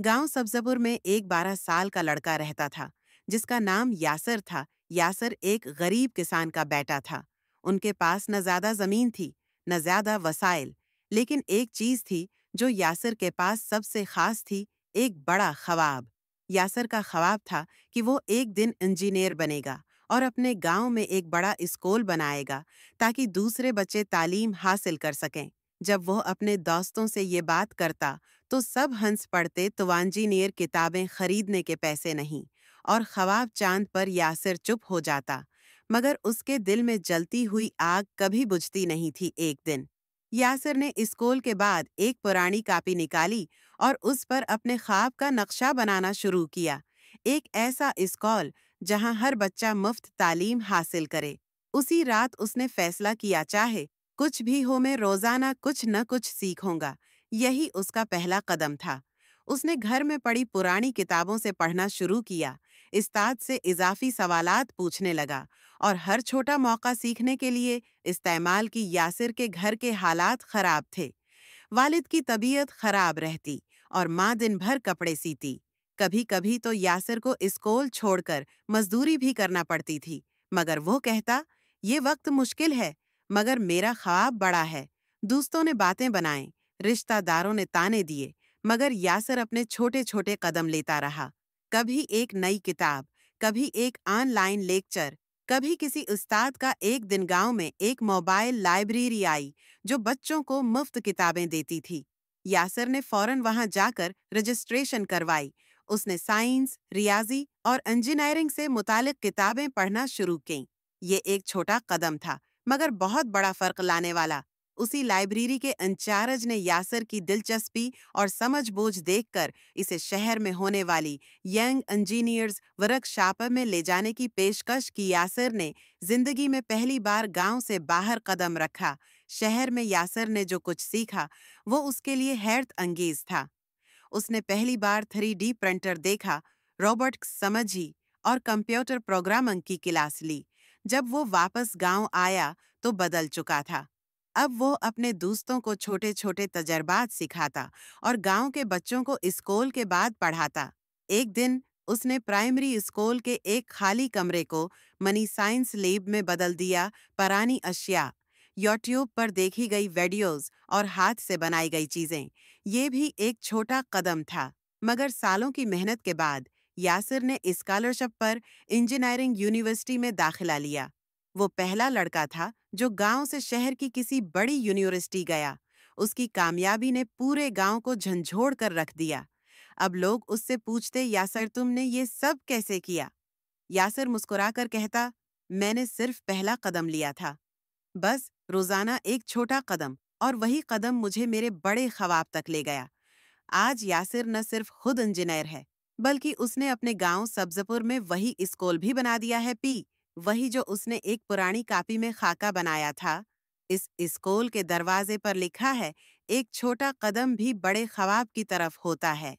गांव सब्जपुर में एक 12 साल का लड़का रहता था जिसका नाम यासर था। यासर एक गरीब किसान का बेटा था। उनके पास न ज्यादा जमीन थी, न ज्यादा वसाइल, लेकिन एक चीज थी जो यासर के पास सबसे खास थी, एक बड़ा ख्वाब। यासर का ख्वाब था कि वो एक दिन इंजीनियर बनेगा और अपने गांव में एक बड़ा स्कूल बनाएगा ताकि दूसरे बच्चे तालीम हासिल कर सकें। जब वो अपने दोस्तों से ये बात करता तो सब हंस पड़ते, तो इंजीनियर किताबें खरीदने के पैसे नहीं, और ख्वाब चांद पर यासिर चुप हो जाता। मगर उसके दिल में जलती हुई आग कभी बुझती नहीं थी। एक दिन यासिर ने स्कूल के बाद एक पुरानी कॉपी निकाली और उस पर अपने ख्वाब का नक्शा बनाना शुरू किया। एक ऐसा स्कूल जहां हर बच्चा मुफ्त तालीम हासिल करे। उसी रात उसने फैसला किया, चाहे कुछ भी हो, मैं रोजाना कुछ न कुछ सीखूंगा। यही उसका पहला कदम था। उसने घर में पड़ी पुरानी किताबों से पढ़ना शुरू किया, उस्ताद से इजाफी सवालात पूछने लगा और हर छोटा मौका सीखने के लिए इस्तेमाल की। यासिर के घर के हालात खराब थे। वालिद की तबीयत खराब रहती और माँ दिन भर कपड़े सीती। कभी कभी तो यासिर को स्कूल छोड़कर मजदूरी भी करना पड़ती थी, मगर वो कहता, ये वक्त मुश्किल है मगर मेरा ख्वाब बड़ा है। दोस्तों ने बातें बनाई, रिश्तेदारों ने ताने दिए, मगर यासिर अपने छोटे छोटे कदम लेता रहा। कभी एक नई किताब, कभी एक ऑनलाइन लेक्चर, कभी किसी उस्ताद का। एक दिन गांव में एक मोबाइल लाइब्रेरी आई जो बच्चों को मुफ्त किताबें देती थी। यासिर ने फौरन वहां जाकर रजिस्ट्रेशन करवाई। उसने साइंस, रियाजी और इंजीनियरिंग से मुतालिक किताबें पढ़ना शुरू की। ये एक छोटा कदम था मगर बहुत बड़ा फर्क लाने वाला। उसी लाइब्रेरी के इंचार्ज ने यासिर की दिलचस्पी और समझबूझ देखकर इसे शहर में होने वाली यंग इंजीनियर्स वर्कशॉप में ले जाने की पेशकश की। यासिर ने जिंदगी में पहली बार गांव से बाहर कदम रखा। शहर में यासिर ने जो कुछ सीखा वो उसके लिए हैरत अंगेज था। उसने पहली बार 3D प्रिंटर देखा, रोबोटिक्स समझी और कंप्यूटर प्रोग्रामिंग की क्लास ली। जब वो वापस गांव आया तो बदल चुका था। अब वो अपने दोस्तों को छोटे छोटे तजर्बात सिखाता और गांव के बच्चों को स्कूल के बाद पढ़ाता। एक दिन उसने प्राइमरी स्कूल के एक खाली कमरे को मनी साइंस लैब में बदल दिया। पुरानी अशिया, यूट्यूब पर देखी गई वीडियोस और हाथ से बनाई गई चीजें, ये भी एक छोटा कदम था। मगर सालों की मेहनत के बाद यासिर ने स्कॉलरशिप पर इंजीनियरिंग यूनिवर्सिटी में दाखिला लिया। वो पहला लड़का था जो गांव से शहर की किसी बड़ी यूनिवर्सिटी गया। उसकी कामयाबी ने पूरे गांव को झंझोड़ कर रख दिया। अब लोग उससे पूछते, यासिर तुमने ये सब कैसे किया? यासिर मुस्कुराकर कहता, मैंने सिर्फ पहला कदम लिया था। बस रोजाना एक छोटा कदम, और वही कदम मुझे मेरे बड़े ख्वाब तक ले गया। आज यासिर न सिर्फ खुद इंजीनियर है, बल्कि उसने अपने गांव सब्जपुर में वही स्कूल भी बना दिया है। वही जो उसने एक पुरानी कॉपी में खाका बनाया था। इस स्कूल के दरवाजे पर लिखा है, एक छोटा कदम भी बड़े ख्वाब की तरफ होता है।